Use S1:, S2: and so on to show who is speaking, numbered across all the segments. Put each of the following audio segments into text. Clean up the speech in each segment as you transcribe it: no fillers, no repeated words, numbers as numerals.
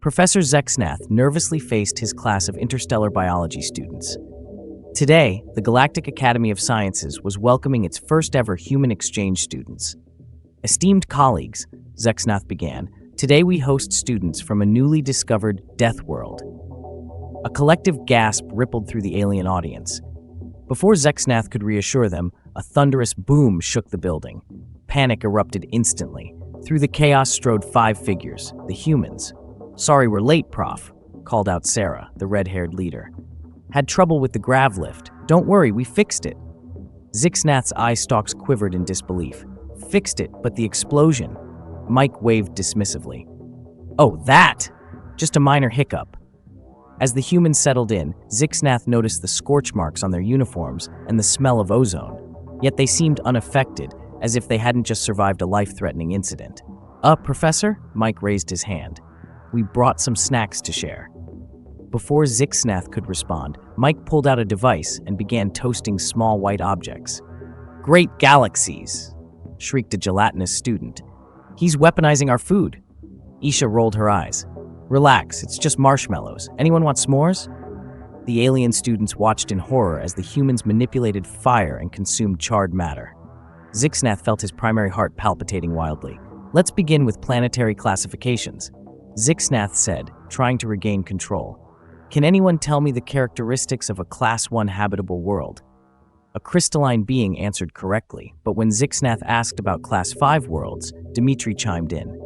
S1: Professor Zexnath nervously faced his class of interstellar biology students. Today, the Galactic Academy of Sciences was welcoming its first-ever human exchange students. Esteemed colleagues, Zexnath began, today we host students from a newly discovered Death World. A collective gasp rippled through the alien audience. Before Zexnath could reassure them, a thunderous boom shook the building. Panic erupted instantly. Through the chaos strode 5 figures, the humans. "Sorry we're late, Prof," called out Sarah, the red-haired leader. "Had trouble with the grav lift. Don't worry, we fixed it." Zexnath's eye stalks quivered in disbelief. "Fixed it, but the explosion?" Mike waved dismissively. "Oh, that! Just a minor hiccup." As the humans settled in, Zexnath noticed the scorch marks on their uniforms and the smell of ozone. Yet they seemed unaffected, as if they hadn't just survived a life-threatening incident. Professor?" Mike raised his hand. "We brought some snacks to share." Before Zexnath could respond, Mike pulled out a device and began toasting small white objects. "Great galaxies!" shrieked a gelatinous student. "He's weaponizing our food." Isha rolled her eyes. "Relax, it's just marshmallows. Anyone want s'mores?" The alien students watched in horror as the humans manipulated fire and consumed charred matter. Zexnath felt his primary heart palpitating wildly. "Let's begin with planetary classifications," Zexnath said, trying to regain control. "Can anyone tell me the characteristics of a Class 1 habitable world?" A crystalline being answered correctly, but when Zexnath asked about Class 5 worlds, Dimitri chimed in.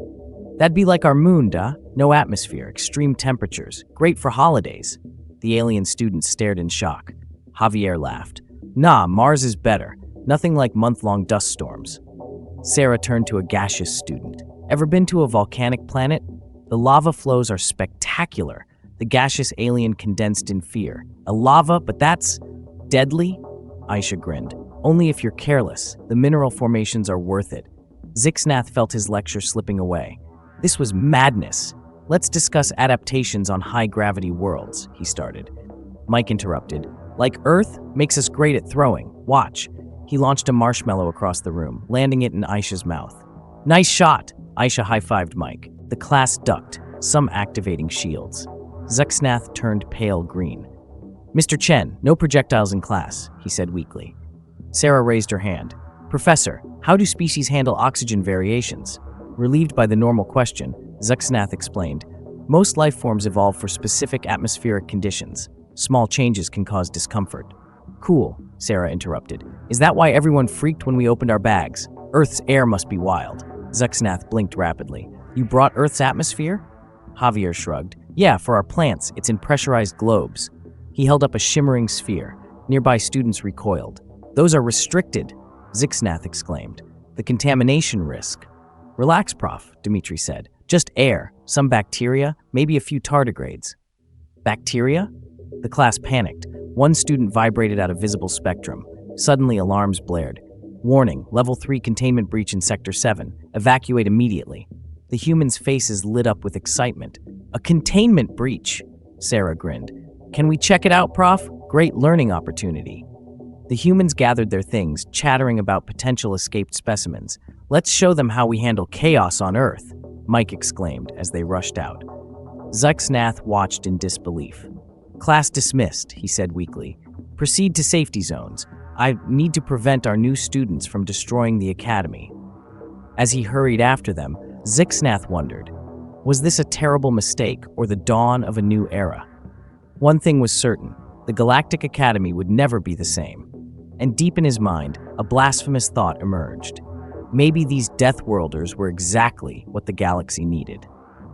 S1: "That'd be like our moon, duh? No atmosphere, extreme temperatures, great for holidays." The alien students stared in shock. Javier laughed. "Nah, Mars is better. Nothing like month-long dust storms." Sarah turned to a gaseous student. "Ever been to a volcanic planet? The lava flows are spectacular." The gaseous alien condensed in fear. "A lava, but that's deadly?" Aisha grinned. "Only if you're careless. The mineral formations are worth it." Zexnath felt his lecture slipping away. This was madness. "Let's discuss adaptations on high-gravity worlds," he started. Mike interrupted. "Like Earth, makes us great at throwing. Watch." He launched a marshmallow across the room, landing it in Aisha's mouth. "Nice shot!" Aisha high-fived Mike. The class ducked, some activating shields. Zexnath turned pale green. "Mr. Chen, no projectiles in class," he said weakly. Sarah raised her hand. "Professor, how do species handle oxygen variations?" Relieved by the normal question, Zexnath explained, "Most life forms evolve for specific atmospheric conditions. Small changes can cause discomfort." "Cool," Sarah interrupted. "Is that why everyone freaked when we opened our bags? Earth's air must be wild." Zexnath blinked rapidly. "You brought Earth's atmosphere?" Javier shrugged. "Yeah, for our plants, it's in pressurized globes." He held up a shimmering sphere. Nearby students recoiled. "Those are restricted," Zexnath exclaimed. "The contamination risk." "Relax, Prof," Dimitri said. "Just air, some bacteria, maybe a few tardigrades." "Bacteria?" The class panicked. One student vibrated out a visible spectrum. Suddenly, alarms blared. "Warning, Level 3 containment breach in Sector 7. Evacuate immediately." The humans' faces lit up with excitement. "A containment breach," Sarah grinned. "Can we check it out, Prof? Great learning opportunity." The humans gathered their things, chattering about potential escaped specimens. "Let's show them how we handle chaos on Earth," Mike exclaimed as they rushed out. Zexnath watched in disbelief. "Class dismissed," he said weakly. "Proceed to safety zones. I need to prevent our new students from destroying the academy." As he hurried after them, Zexnath wondered, was this a terrible mistake or the dawn of a new era? One thing was certain, the Galactic Academy would never be the same. And deep in his mind, a blasphemous thought emerged. Maybe these Deathworlders were exactly what the galaxy needed.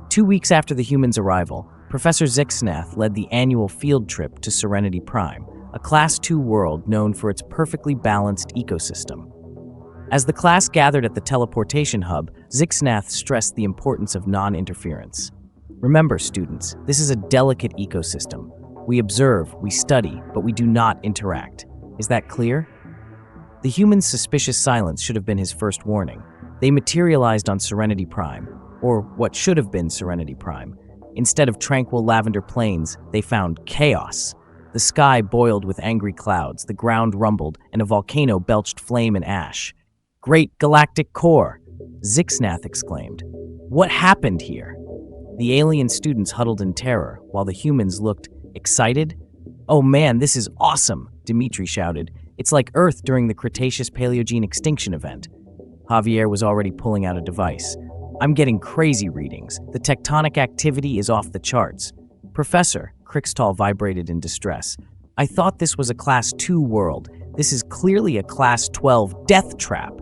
S1: 2 weeks after the humans' arrival, Professor Zexnath led the annual field trip to Serenity Prime, a Class 2 world known for its perfectly balanced ecosystem. As the class gathered at the teleportation hub, Zexnath stressed the importance of non-interference. "Remember, students, this is a delicate ecosystem. We observe, we study, but we do not interact. Is that clear?" The humans' suspicious silence should have been his first warning. They materialized on Serenity Prime, or what should have been Serenity Prime. Instead of tranquil lavender plains, they found chaos. The sky boiled with angry clouds, the ground rumbled, and a volcano belched flame and ash. "Great galactic core!" Zexnath exclaimed. "What happened here?" The alien students huddled in terror, while the humans looked excited. "Oh man, this is awesome," Dimitri shouted. "It's like Earth during the Cretaceous-Paleogene extinction event." Javier was already pulling out a device. "I'm getting crazy readings. The tectonic activity is off the charts." "Professor," Crixtall vibrated in distress, "I thought this was a Class 2 world. This is clearly a Class 12 death trap."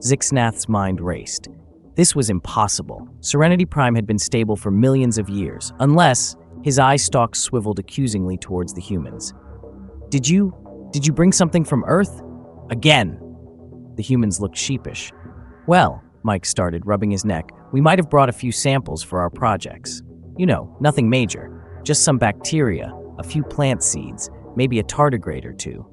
S1: Zixnath's mind raced. This was impossible. Serenity Prime had been stable for millions of years, unless his eye stalks swiveled accusingly towards the humans. Did you bring something from Earth? Again." The humans looked sheepish. "Well," Mike started, rubbing his neck, "we might have brought a few samples for our projects. You know, nothing major. Just some bacteria, a few plant seeds, maybe a tardigrade or two."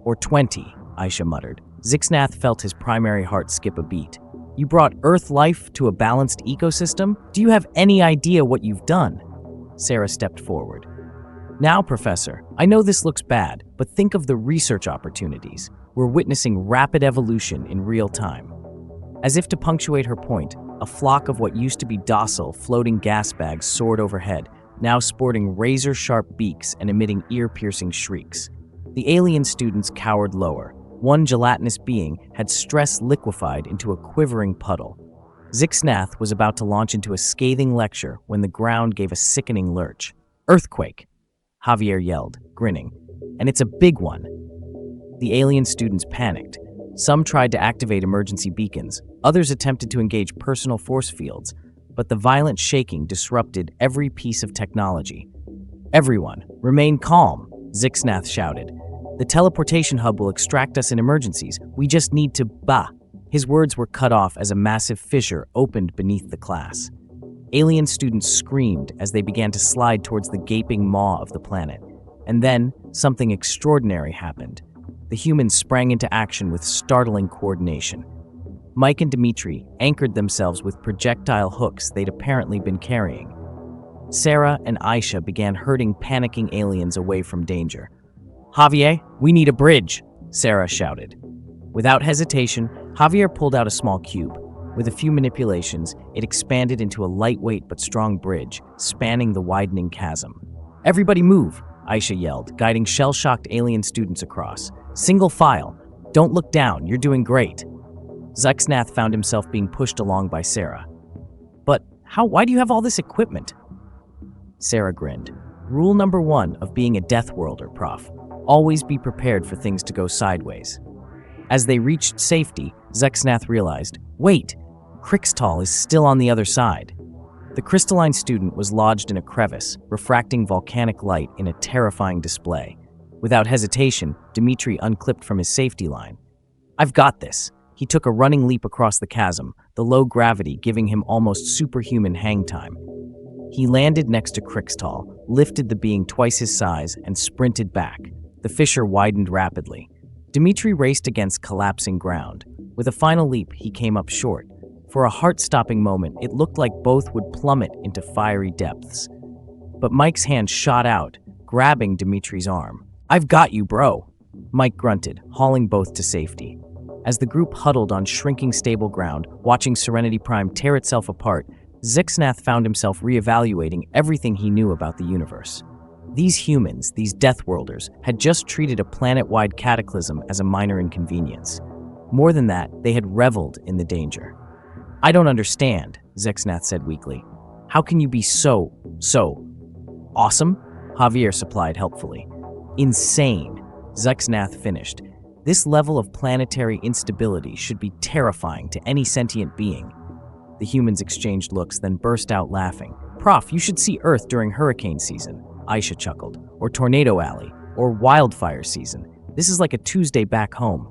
S1: "Or 20, Aisha muttered. Zixnath felt his primary heart skip a beat. "You brought Earth life to a balanced ecosystem? Do you have any idea what you've done?" Sarah stepped forward. "Now, Professor, I know this looks bad, but think of the research opportunities. We're witnessing rapid evolution in real time." As if to punctuate her point, a flock of what used to be docile, floating gas bags soared overhead, now sporting razor-sharp beaks and emitting ear-piercing shrieks. The alien students cowered lower. One gelatinous being had stress liquefied into a quivering puddle. Zixnath was about to launch into a scathing lecture when the ground gave a sickening lurch. "Earthquake!" Javier yelled, grinning. "And it's a big one." The alien students panicked. Some tried to activate emergency beacons, others attempted to engage personal force fields, but the violent shaking disrupted every piece of technology. "Everyone, remain calm," Zixnath shouted. "The teleportation hub will extract us in emergencies. We just need to bah." His words were cut off as a massive fissure opened beneath the class. Alien students screamed as they began to slide towards the gaping maw of the planet. And then, something extraordinary happened. The humans sprang into action with startling coordination. Mike and Dimitri anchored themselves with projectile hooks they'd apparently been carrying. Sarah and Aisha began herding panicking aliens away from danger. "Javier, we need a bridge," Sarah shouted. Without hesitation, Javier pulled out a small cube. With a few manipulations, it expanded into a lightweight but strong bridge, spanning the widening chasm. "Everybody move," Aisha yelled, guiding shell-shocked alien students across. "Single file. Don't look down, you're doing great." Zixnath found himself being pushed along by Sarah. "But why do you have all this equipment?" Sarah grinned. "Rule number 1 of being a Deathworlder, Prof. Always be prepared for things to go sideways." As they reached safety, Zixnath realized, wait, Crixtall is still on the other side. The crystalline student was lodged in a crevice, refracting volcanic light in a terrifying display. Without hesitation, Dimitri unclipped from his safety line. "I've got this." He took a running leap across the chasm, the low gravity giving him almost superhuman hang time. He landed next to Crixtall, lifted the being twice his size, and sprinted back. The fissure widened rapidly. Dimitri raced against collapsing ground. With a final leap, he came up short. For a heart-stopping moment, it looked like both would plummet into fiery depths. But Mike's hand shot out, grabbing Dimitri's arm. "I've got you, bro," Mike grunted, hauling both to safety. As the group huddled on shrinking stable ground, watching Serenity Prime tear itself apart, Zixnath found himself reevaluating everything he knew about the universe. These humans, these Deathworlders, had just treated a planet-wide cataclysm as a minor inconvenience. More than that, they had reveled in the danger. "I don't understand," Zixnath said weakly. "How can you be so awesome?" Javier supplied helpfully. "Insane," Zixnath finished. "This level of planetary instability should be terrifying to any sentient being." The humans exchanged looks, then burst out laughing. "Prof, you should see Earth during hurricane season," Aisha chuckled. "Or Tornado Alley, or wildfire season. This is like a Tuesday back home."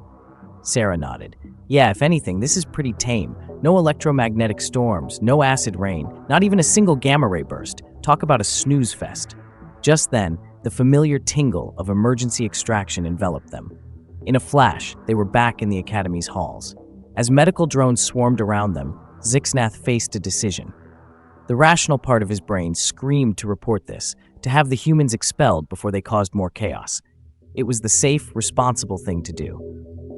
S1: Sarah nodded. "Yeah, if anything, this is pretty tame. No electromagnetic storms, no acid rain, not even a single gamma-ray burst. Talk about a snooze fest." Just then, the familiar tingle of emergency extraction enveloped them. In a flash, they were back in the Academy's halls. As medical drones swarmed around them, Zixnath faced a decision. The rational part of his brain screamed to report this, to have the humans expelled before they caused more chaos. It was the safe, responsible thing to do.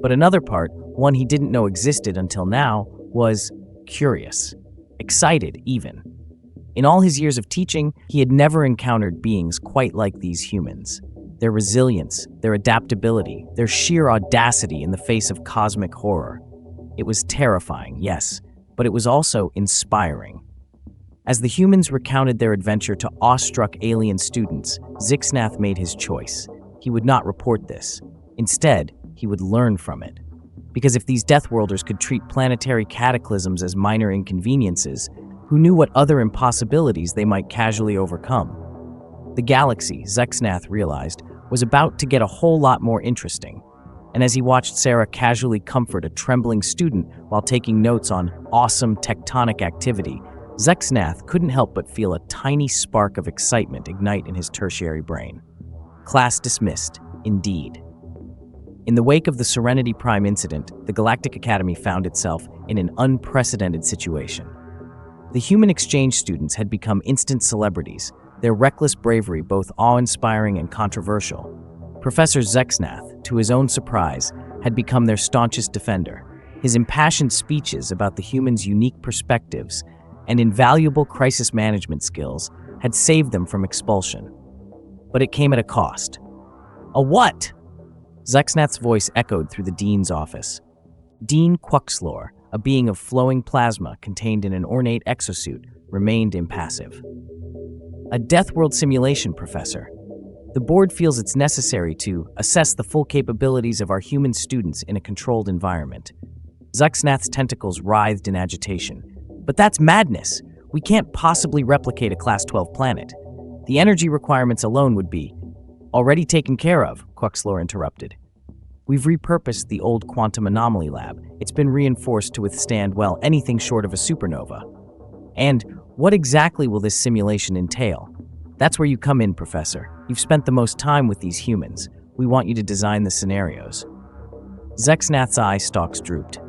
S1: But another part, one he didn't know existed until now, was curious. Excited, even. In all his years of teaching, he had never encountered beings quite like these humans. Their resilience, their adaptability, their sheer audacity in the face of cosmic horror. It was terrifying, yes, but it was also inspiring. As the humans recounted their adventure to awestruck alien students, Zixnath made his choice. He would not report this. Instead, he would learn from it. Because if these Deathworlders could treat planetary cataclysms as minor inconveniences, who knew what other impossibilities they might casually overcome? The galaxy, Zixnath realized, was about to get a whole lot more interesting. And as he watched Sarah casually comfort a trembling student while taking notes on awesome tectonic activity, Zixnath couldn't help but feel a tiny spark of excitement ignite in his tertiary brain. Class dismissed, indeed. In the wake of the Serenity Prime incident, the Galactic Academy found itself in an unprecedented situation. The human exchange students had become instant celebrities, their reckless bravery both awe-inspiring and controversial. Professor Zixnath, to his own surprise, had become their staunchest defender. His impassioned speeches about the humans' unique perspectives and invaluable crisis management skills had saved them from expulsion. But it came at a cost. A what? Zixnath's voice echoed through the dean's office. Dean Quaxlor, a being of flowing plasma contained in an ornate exosuit, remained impassive. A Deathworld simulation, Professor. The board feels it's necessary to assess the full capabilities of our human students in a controlled environment. Zixnath's tentacles writhed in agitation. But that's madness. We can't possibly replicate a Class 12 planet. The energy requirements alone would be already taken care of, Quaxlor interrupted. We've repurposed the old quantum anomaly lab. It's been reinforced to withstand, well, anything short of a supernova. And what exactly will this simulation entail? That's where you come in, Professor. You've spent the most time with these humans. We want you to design the scenarios. Zixnath's eye stalks drooped.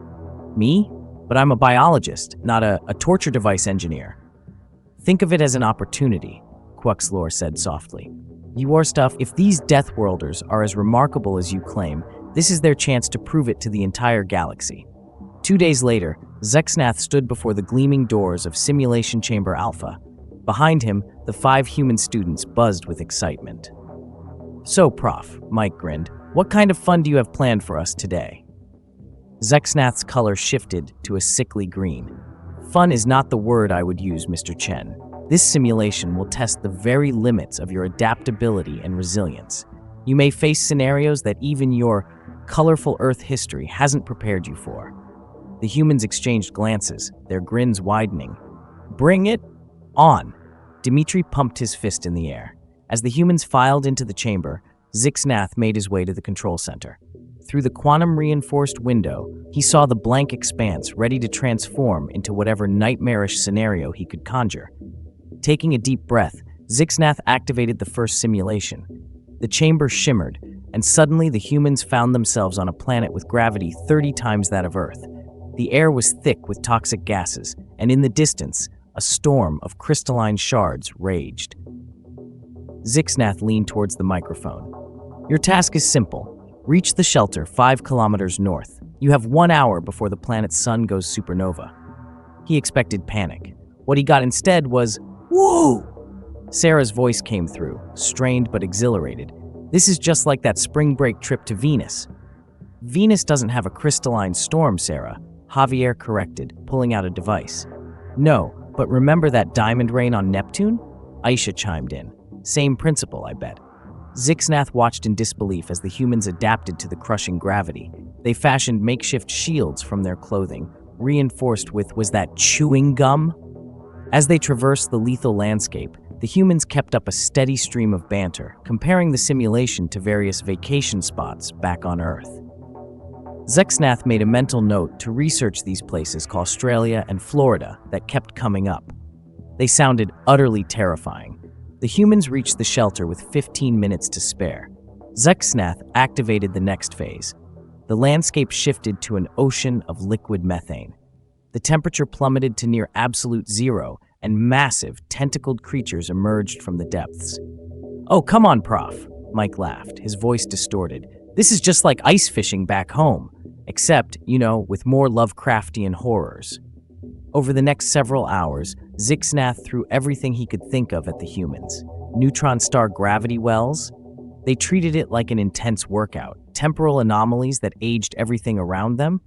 S1: Me? But I'm a biologist, not a torture device engineer. Think of it as an opportunity, Quaxlor said softly. Your stuff, if these Deathworlders are as remarkable as you claim, this is their chance to prove it to the entire galaxy. 2 days later, Zixnath stood before the gleaming doors of Simulation Chamber Alpha. Behind him, the 5 human students buzzed with excitement. So, Prof, Mike grinned, what kind of fun do you have planned for us today? Zixnath's color shifted to a sickly green. Fun is not the word I would use, Mr. Chen. This simulation will test the very limits of your adaptability and resilience. You may face scenarios that even your colorful Earth history hasn't prepared you for. The humans exchanged glances, their grins widening. Bring it on! Dmitri pumped his fist in the air. As the humans filed into the chamber, Zixnath made his way to the control center. Through the quantum-reinforced window, he saw the blank expanse ready to transform into whatever nightmarish scenario he could conjure. Taking a deep breath, Zixnath activated the first simulation. The chamber shimmered, and suddenly the humans found themselves on a planet with gravity 30 times that of Earth. The air was thick with toxic gases, and in the distance, a storm of crystalline shards raged. Zixnath leaned towards the microphone. Your task is simple. Reach the shelter 5 kilometers north. You have 1 hour before the planet's sun goes supernova. He expected panic. What he got instead was, woo! Sarah's voice came through, strained but exhilarated. This is just like that spring break trip to Venus. Venus doesn't have a crystalline storm, Sarah, Javier corrected, pulling out a device. No, but remember that diamond rain on Neptune? Aisha chimed in. Same principle, I bet. Zixnath watched in disbelief as the humans adapted to the crushing gravity. They fashioned makeshift shields from their clothing, reinforced with, was that chewing gum? As they traversed the lethal landscape, the humans kept up a steady stream of banter, comparing the simulation to various vacation spots back on Earth. Zixnath made a mental note to research these places called Australia and Florida that kept coming up. They sounded utterly terrifying. The humans reached the shelter with 15 minutes to spare. Zixnath activated the next phase. The landscape shifted to an ocean of liquid methane. The temperature plummeted to near absolute zero, and massive, tentacled creatures emerged from the depths. Oh, come on, Prof, Mike laughed, his voice distorted. This is just like ice fishing back home, except, with more Lovecraftian horrors. Over the next several hours, Zixnath threw everything he could think of at the humans. Neutron star gravity wells? They treated it like an intense workout. Temporal anomalies that aged everything around them?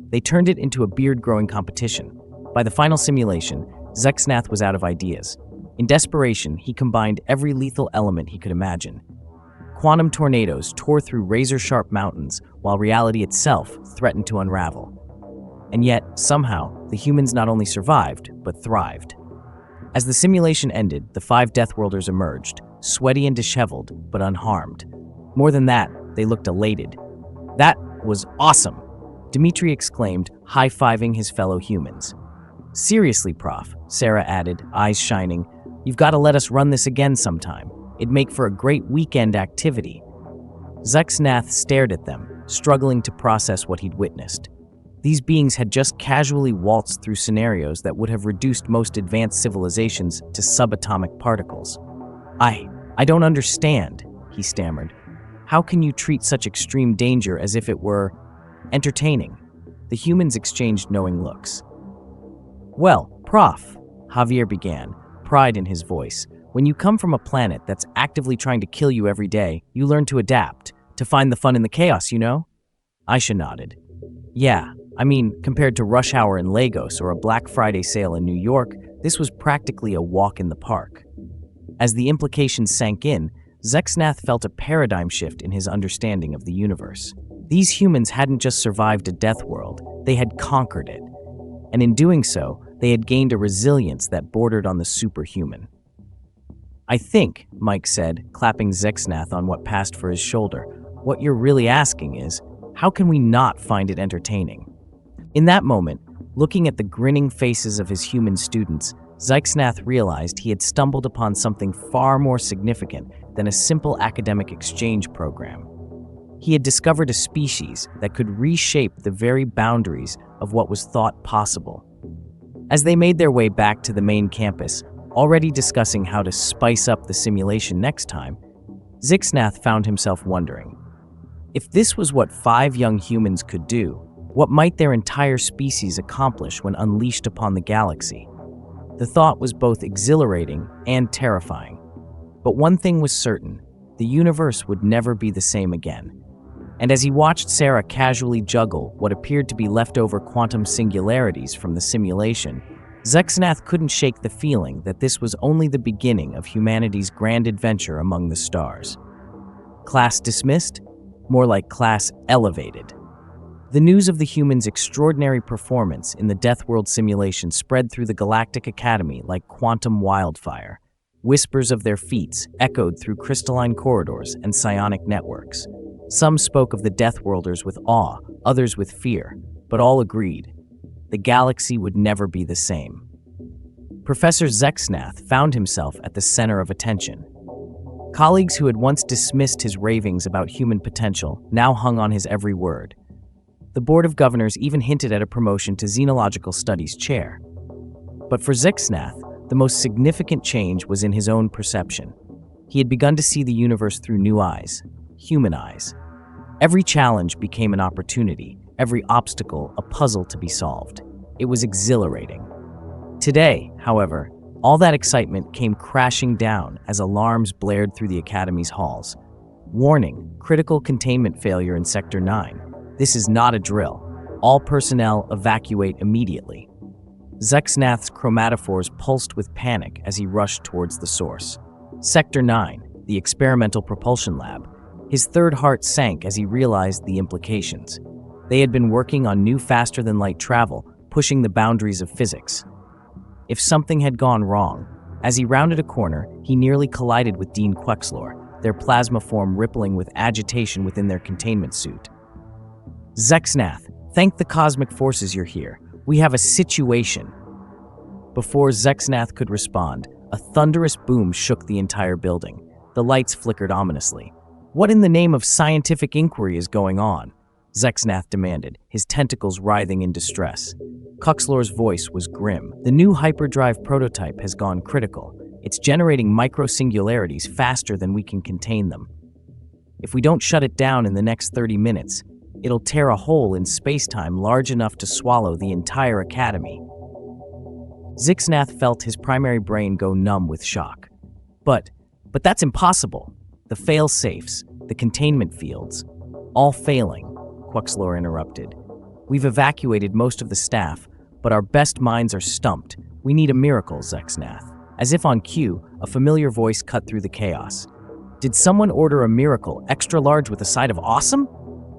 S1: They turned it into a beard-growing competition. By the final simulation, Zixnath was out of ideas. In desperation, he combined every lethal element he could imagine. Quantum tornadoes tore through razor-sharp mountains, while reality itself threatened to unravel. And yet, somehow, the humans not only survived, but thrived. As the simulation ended, the 5 Deathworlders emerged, sweaty and disheveled, but unharmed. More than that, they looked elated. "That was awesome!" Dmitri exclaimed, high-fiving his fellow humans. "Seriously, Prof," Sarah added, eyes shining, "you've got to let us run this again sometime. It'd make for a great weekend activity." Zixnath stared at them, struggling to process what he'd witnessed. These beings had just casually waltzed through scenarios that would have reduced most advanced civilizations to subatomic particles. I don't understand," he stammered. "How can you treat such extreme danger as if it were entertaining?" The humans exchanged knowing looks. "Well, Prof," Javier began, pride in his voice, "when you come from a planet that's actively trying to kill you every day, you learn to adapt, to find the fun in the chaos, you know?" Aisha nodded. "Yeah, I mean, compared to rush hour in Lagos or a Black Friday sale in New York, this was practically a walk in the park." As the implications sank in, Zixnath felt a paradigm shift in his understanding of the universe. These humans hadn't just survived a death world, they had conquered it. And in doing so, they had gained a resilience that bordered on the superhuman. "I think," Mike said, clapping Zixnath on what passed for his shoulder, "what you're really asking is, how can we not find it entertaining?" In that moment, looking at the grinning faces of his human students, Zixnath realized he had stumbled upon something far more significant than a simple academic exchange program. He had discovered a species that could reshape the very boundaries of what was thought possible. As they made their way back to the main campus, already discussing how to spice up the simulation next time, Zixnath found himself wondering, if this was what 5 young humans could do, what might their entire species accomplish when unleashed upon the galaxy? The thought was both exhilarating and terrifying. But one thing was certain, the universe would never be the same again. And as he watched Sarah casually juggle what appeared to be leftover quantum singularities from the simulation, Zixnath couldn't shake the feeling that this was only the beginning of humanity's grand adventure among the stars. Class dismissed? More like class elevated. The news of the humans' extraordinary performance in the Deathworld simulation spread through the Galactic Academy like quantum wildfire. Whispers of their feats echoed through crystalline corridors and psionic networks. Some spoke of the Deathworlders with awe, others with fear, but all agreed, the galaxy would never be the same. Professor Zixnath found himself at the center of attention. Colleagues who had once dismissed his ravings about human potential now hung on his every word. The Board of Governors even hinted at a promotion to Xenological Studies chair. But for Zixnath, the most significant change was in his own perception. He had begun to see the universe through new eyes, human eyes. Every challenge became an opportunity, every obstacle a puzzle to be solved. It was exhilarating. Today, however, all that excitement came crashing down as alarms blared through the Academy's halls. Warning, critical containment failure in Sector 9. This is not a drill. All personnel evacuate immediately. Zixnath's chromatophores pulsed with panic as he rushed towards the source. Sector 9, the experimental propulsion lab. His third heart sank as he realized the implications. They had been working on new faster-than-light travel, pushing the boundaries of physics. If something had gone wrong, as he rounded a corner, he nearly collided with Dean Quexlor, their plasma form rippling with agitation within their containment suit. "Zixnath, thank the cosmic forces you're here. We have a situation." Before Zixnath could respond, a thunderous boom shook the entire building. The lights flickered ominously. "What in the name of scientific inquiry is going on?" Zixnath demanded, his tentacles writhing in distress. Quexlor's voice was grim. "The new hyperdrive prototype has gone critical. It's generating micro-singularities faster than we can contain them. If we don't shut it down in the next 30 minutes, it'll tear a hole in space-time large enough to swallow the entire Academy." Zixnath felt his primary brain go numb with shock. But that's impossible. The fail-safes, the containment fields, all failing, Quxlor interrupted. We've evacuated most of the staff, but our best minds are stumped. We need a miracle, Zixnath. As if on cue, a familiar voice cut through the chaos. Did someone order a miracle, extra large with a side of awesome?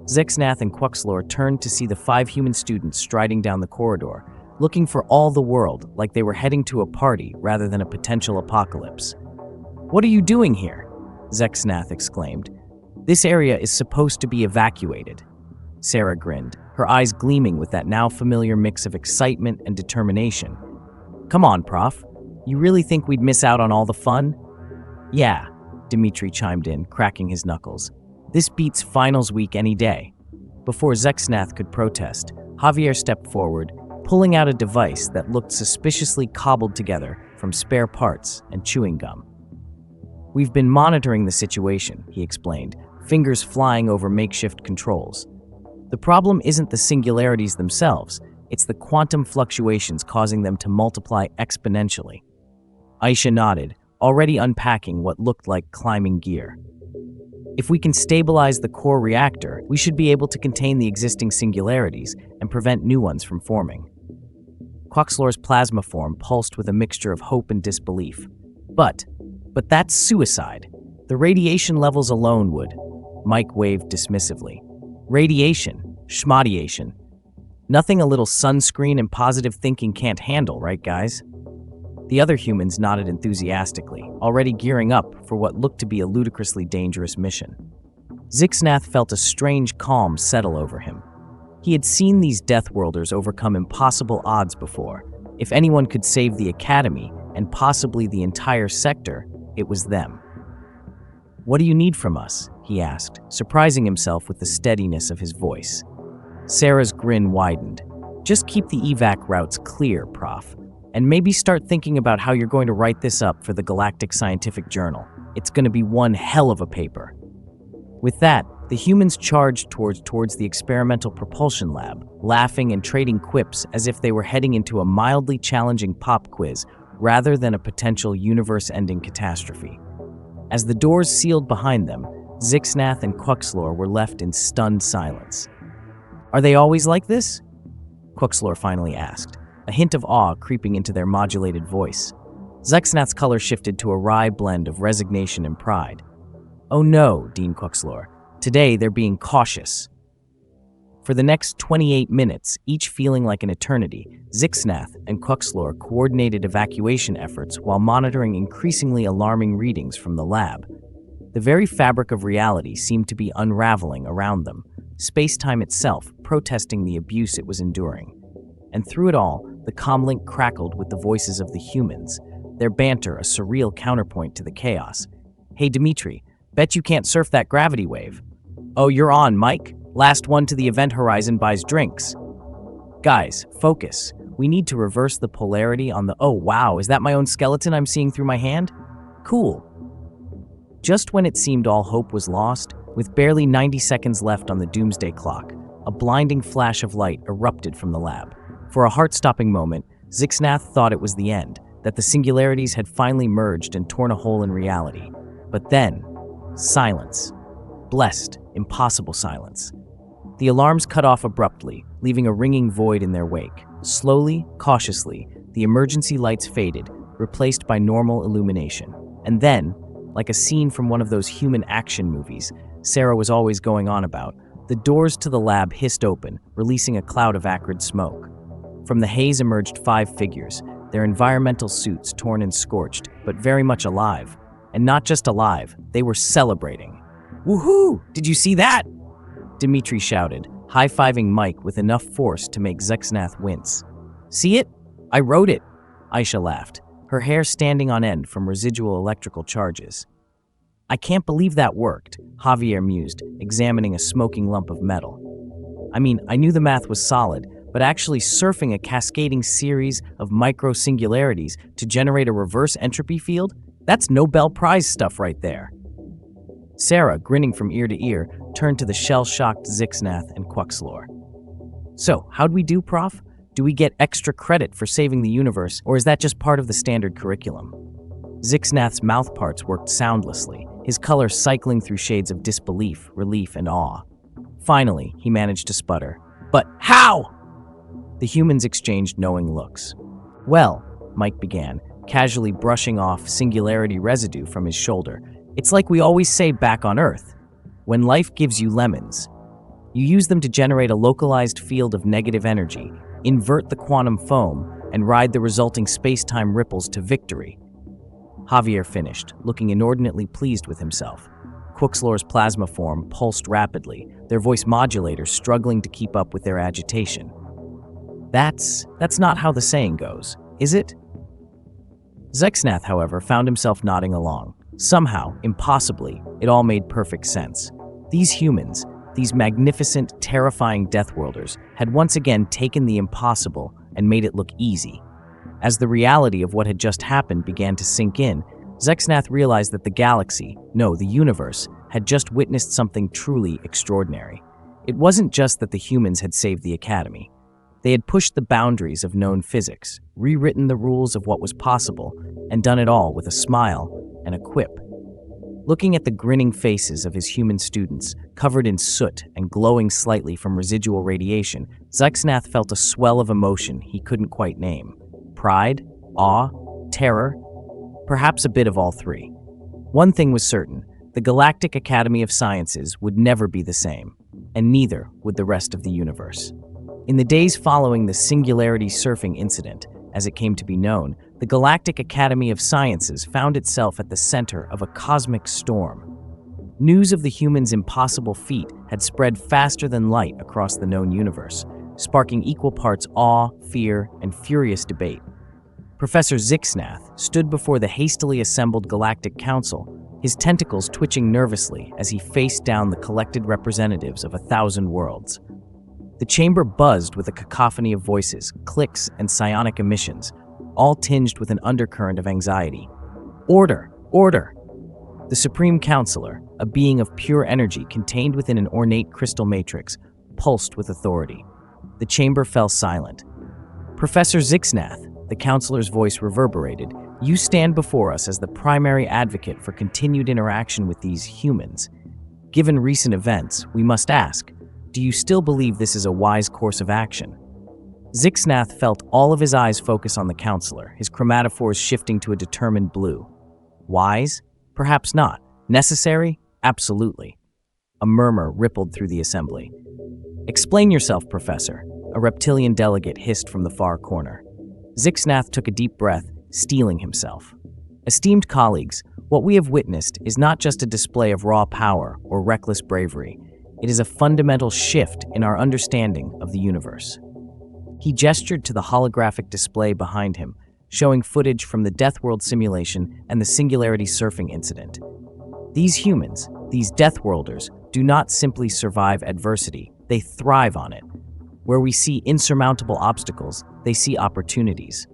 S1: Zixnath and Quxlor turned to see the 5 human students striding down the corridor, looking for all the world like they were heading to a party rather than a potential apocalypse. What are you doing here? Zixnath exclaimed. This area is supposed to be evacuated. Sarah grinned, her eyes gleaming with that now familiar mix of excitement and determination. Come on, Prof. You really think we'd miss out on all the fun? Yeah, Dimitri chimed in, cracking his knuckles. This beats finals week any day. Before Zixnath could protest, Javier stepped forward, pulling out a device that looked suspiciously cobbled together from spare parts and chewing gum. We've been monitoring the situation, he explained, fingers flying over makeshift controls. The problem isn't the singularities themselves, it's the quantum fluctuations causing them to multiply exponentially. Aisha nodded, already unpacking what looked like climbing gear. If we can stabilize the core reactor, we should be able to contain the existing singularities and prevent new ones from forming. Quxlor's plasma form pulsed with a mixture of hope and disbelief. But that's suicide. The radiation levels alone would. Mike waved dismissively. Radiation, schmodiation. Nothing a little sunscreen and positive thinking can't handle, right, guys? The other humans nodded enthusiastically, already gearing up for what looked to be a ludicrously dangerous mission. Zixnath felt a strange calm settle over him. He had seen these Deathworlders overcome impossible odds before. If anyone could save the Academy, and possibly the entire sector, it was them. What do you need from us? He asked, surprising himself with the steadiness of his voice. Sarah's grin widened. Just keep the evac routes clear, Prof. And maybe start thinking about how you're going to write this up for the Galactic Scientific Journal. It's going to be one hell of a paper. With that, the humans charged towards the experimental propulsion lab, laughing and trading quips as if they were heading into a mildly challenging pop quiz rather than a potential universe-ending catastrophe. As the doors sealed behind them, Zixnath and Quxlor were left in stunned silence. Are they always like this? Quxlor finally asked, a hint of awe creeping into their modulated voice. Zixnath's color shifted to a wry blend of resignation and pride. Oh no, Dean Quxlor. Today they're being cautious. For the next 28 minutes, each feeling like an eternity, Zixnath and Quxlor coordinated evacuation efforts while monitoring increasingly alarming readings from the lab. The very fabric of reality seemed to be unraveling around them, space-time itself protesting the abuse it was enduring. And through it all, the comlink crackled with the voices of the humans, their banter a surreal counterpoint to the chaos. Hey Dimitri, bet you can't surf that gravity wave. Oh, you're on, Mike. Last one to the event horizon buys drinks. Guys, focus. We need to reverse the polarity on the— oh wow, is that my own skeleton I'm seeing through my hand? Cool. Just when it seemed all hope was lost, with barely 90 seconds left on the doomsday clock, a blinding flash of light erupted from the lab. For a heart-stopping moment, Zixnath thought it was the end, that the singularities had finally merged and torn a hole in reality. But then, silence. Blessed, impossible silence. The alarms cut off abruptly, leaving a ringing void in their wake. Slowly, cautiously, the emergency lights faded, replaced by normal illumination. And then, like a scene from one of those human action movies Sarah was always going on about, the doors to the lab hissed open, releasing a cloud of acrid smoke. From the haze emerged 5 figures, their environmental suits torn and scorched, but very much alive. And not just alive, they were celebrating. Woohoo! Did you see that? Dimitri shouted, high-fiving Mike with enough force to make Zixnath wince. See it? I wrote it, Aisha laughed, her hair standing on end from residual electrical charges. I can't believe that worked, Javier mused, examining a smoking lump of metal. I mean, I knew the math was solid, but actually surfing a cascading series of micro-singularities to generate a reverse entropy field? That's Nobel Prize stuff right there. Sarah, grinning from ear to ear, turned to the shell-shocked Zixnath and Quxlor. So, how'd we do, Prof? Do we get extra credit for saving the universe, or is that just part of the standard curriculum? Zixnath's mouthparts worked soundlessly, his color cycling through shades of disbelief, relief, and awe. Finally, he managed to sputter. "But how?" The humans exchanged knowing looks. "Well," Mike began, casually brushing off singularity residue from his shoulder, "it's like we always say back on Earth. When life gives you lemons, you use them to generate a localized field of negative energy, invert the quantum foam, and ride the resulting space-time ripples to victory." Javier finished, looking inordinately pleased with himself. Quixlor's plasma form pulsed rapidly, their voice modulators struggling to keep up with their agitation. That's not how the saying goes, is it? Zixnath, however, found himself nodding along. Somehow, impossibly, it all made perfect sense. These humans, these magnificent, terrifying Deathworlders, had once again taken the impossible and made it look easy. As the reality of what had just happened began to sink in, Zixnath realized that the galaxy, no, the universe, had just witnessed something truly extraordinary. It wasn't just that the humans had saved the Academy. They had pushed the boundaries of known physics, rewritten the rules of what was possible, and done it all with a smile and a quip. Looking at the grinning faces of his human students, covered in soot and glowing slightly from residual radiation, Zixnath felt a swell of emotion he couldn't quite name. Pride? Awe? Terror? Perhaps a bit of all three. One thing was certain, the Galactic Academy of Sciences would never be the same, and neither would the rest of the universe. In the days following the Singularity Surfing incident, as it came to be known, the Galactic Academy of Sciences found itself at the center of a cosmic storm. News of the humans' impossible feat had spread faster than light across the known universe, sparking equal parts awe, fear, and furious debate. Professor Zixnath stood before the hastily assembled Galactic Council, his tentacles twitching nervously as he faced down the collected representatives of 1,000 worlds. The chamber buzzed with a cacophony of voices, clicks, and psionic emissions, all tinged with an undercurrent of anxiety. Order! Order! The Supreme Counselor, a being of pure energy contained within an ornate crystal matrix, pulsed with authority. The chamber fell silent. "Professor Zixnath," the counselor's voice reverberated, "you stand before us as the primary advocate for continued interaction with these humans. Given recent events, we must ask, do you still believe this is a wise course of action?" Zixnath felt all of his eyes focus on the counselor, his chromatophores shifting to a determined blue. Wise? Perhaps not. Necessary? Absolutely. A murmur rippled through the assembly. "Explain yourself, Professor," a reptilian delegate hissed from the far corner. Zixnath took a deep breath, steeling himself. "Esteemed colleagues, what we have witnessed is not just a display of raw power or reckless bravery. It is a fundamental shift in our understanding of the universe." He gestured to the holographic display behind him, showing footage from the Deathworld simulation and the Singularity Surfing incident. These humans, these Deathworlders, do not simply survive adversity, they thrive on it. Where we see insurmountable obstacles, they see opportunities.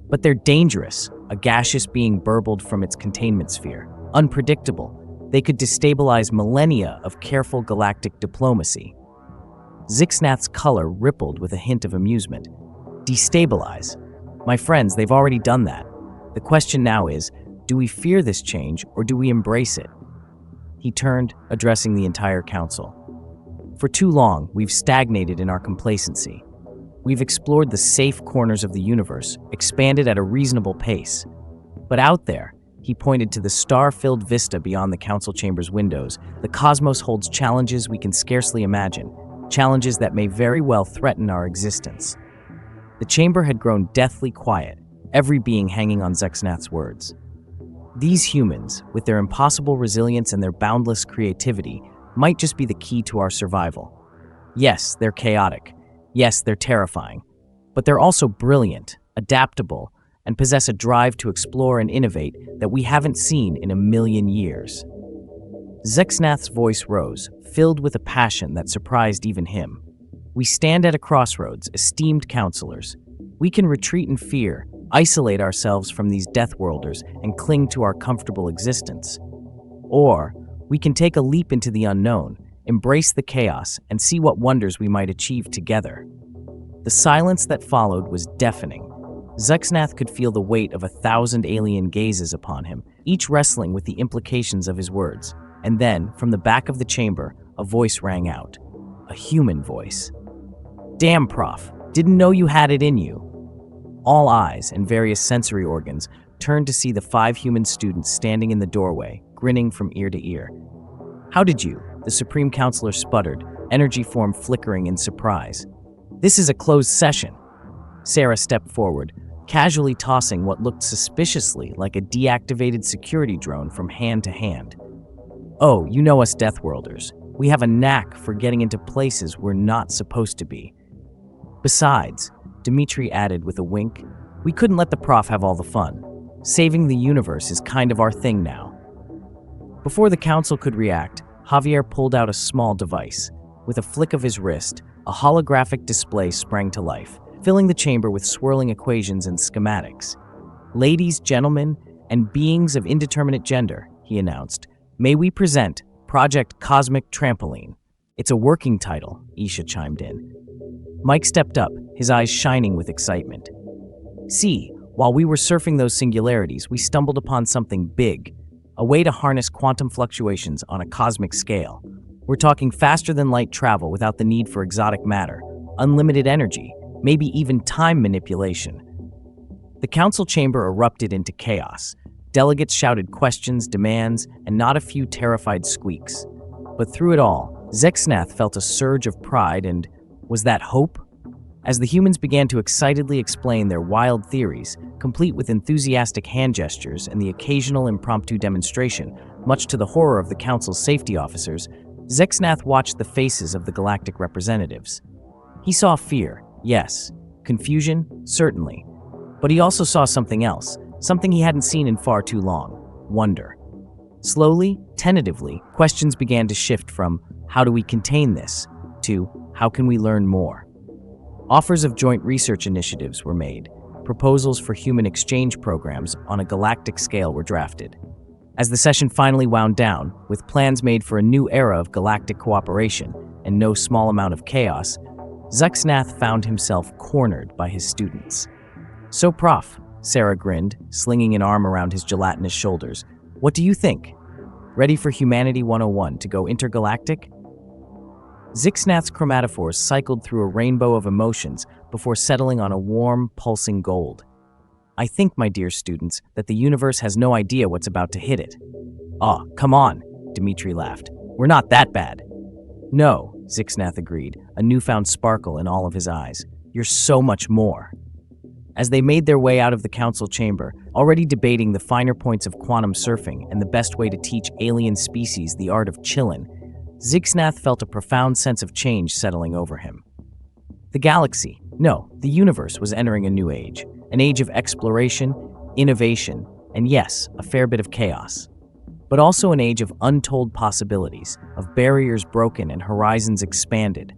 S1: But they're dangerous, a gaseous being burbled from its containment sphere. Unpredictable, they could destabilize millennia of careful galactic diplomacy. Zixnath's color rippled with a hint of amusement. Destabilize? My friends, they've already done that. The question now is, do we fear this change or do we embrace it? He turned, addressing the entire council. For too long, we've stagnated in our complacency. We've explored the safe corners of the universe, expanded at a reasonable pace. But out there, he pointed to the star-filled vista beyond the council chamber's windows, the cosmos holds challenges we can scarcely imagine, challenges that may very well threaten our existence. The chamber had grown deathly quiet, every being hanging on Zixnath's words. These humans, with their impossible resilience and their boundless creativity, might just be the key to our survival. Yes, they're chaotic. Yes, they're terrifying. But they're also brilliant, adaptable, and possess a drive to explore and innovate that we haven't seen in 1,000,000 years. Zixnath's voice rose, filled with a passion that surprised even him. We stand at a crossroads, esteemed counselors. We can retreat in fear, isolate ourselves from these Deathworlders, and cling to our comfortable existence. Or we can take a leap into the unknown, embrace the chaos, and see what wonders we might achieve together. The silence that followed was deafening. Zuxnath could feel the weight of 1,000 alien gazes upon him, each wrestling with the implications of his words. And then, from the back of the chamber, a voice rang out. A human voice. "Damn, Prof. Didn't know you had it in you." All eyes and various sensory organs turned to see the 5 human students standing in the doorway, grinning from ear to ear. "How did you?" the Supreme Counselor sputtered, energy form flickering in surprise. "This is a closed session." Sarah stepped forward, casually tossing what looked suspiciously like a deactivated security drone from hand to hand. "Oh, you know us Deathworlders. We have a knack for getting into places we're not supposed to be. Besides," Dmitri added with a wink, "we couldn't let the prof have all the fun. Saving the universe is kind of our thing now." Before the council could react, Javier pulled out a small device. With a flick of his wrist, a holographic display sprang to life, filling the chamber with swirling equations and schematics. "Ladies, gentlemen, and beings of indeterminate gender," he announced, "may we present Project Cosmic Trampoline." "It's a working title," Isha chimed in. Mike stepped up, his eyes shining with excitement. "See, while we were surfing those singularities, we stumbled upon something big, a way to harness quantum fluctuations on a cosmic scale. We're talking faster than light travel without the need for exotic matter, unlimited energy, maybe even time manipulation." The council chamber erupted into chaos. Delegates shouted questions, demands, and not a few terrified squeaks. But through it all, Zuxnath felt a surge of pride and, was that hope? As the humans began to excitedly explain their wild theories, complete with enthusiastic hand gestures and the occasional impromptu demonstration, much to the horror of the council's safety officers, Zuxnath watched the faces of the galactic representatives. He saw fear, yes. Confusion, certainly. But he also saw something else, something he hadn't seen in far too long: wonder. Slowly, tentatively, questions began to shift from, "How do we contain this?" to, "How can we learn more?" Offers of joint research initiatives were made. Proposals for human exchange programs on a galactic scale were drafted. As the session finally wound down, with plans made for a new era of galactic cooperation and no small amount of chaos, Zuxnath found himself cornered by his students. "So, Prof," Sarah grinned, slinging an arm around his gelatinous shoulders, "what do you think? Ready for Humanity 101 to go intergalactic?" Zuxnath's chromatophores cycled through a rainbow of emotions before settling on a warm, pulsing gold. "I think, my dear students, that the universe has no idea what's about to hit it." "Aw, come on," Dmitri laughed. "We're not that bad." "No," Zuxnath agreed, a newfound sparkle in all of his eyes. "You're so much more." As they made their way out of the council chamber, already debating the finer points of quantum surfing and the best way to teach alien species the art of chillin', Zuxnath felt a profound sense of change settling over him. The galaxy, no, the universe was entering a new age, an age of exploration, innovation, and yes, a fair bit of chaos. But also an age of untold possibilities, of barriers broken and horizons expanded.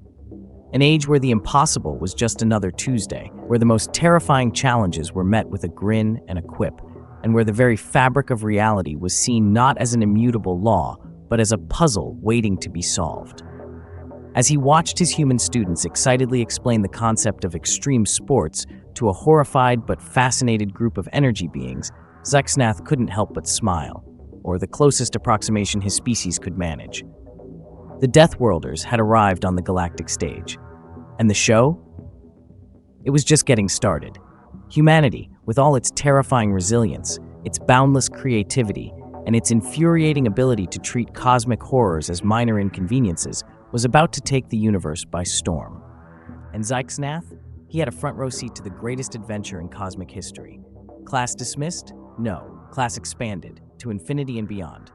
S1: An age where the impossible was just another Tuesday, where the most terrifying challenges were met with a grin and a quip, and where the very fabric of reality was seen not as an immutable law, but as a puzzle waiting to be solved. As he watched his human students excitedly explain the concept of extreme sports to a horrified but fascinated group of energy beings, Zuxnath couldn't help but smile, or the closest approximation his species could manage. The Deathworlders had arrived on the galactic stage. And the show? It was just getting started. Humanity, with all its terrifying resilience, its boundless creativity, and its infuriating ability to treat cosmic horrors as minor inconveniences, was about to take the universe by storm. And Zuxnath? He had a front row seat to the greatest adventure in cosmic history. Class dismissed? No. Class expanded, to infinity and beyond.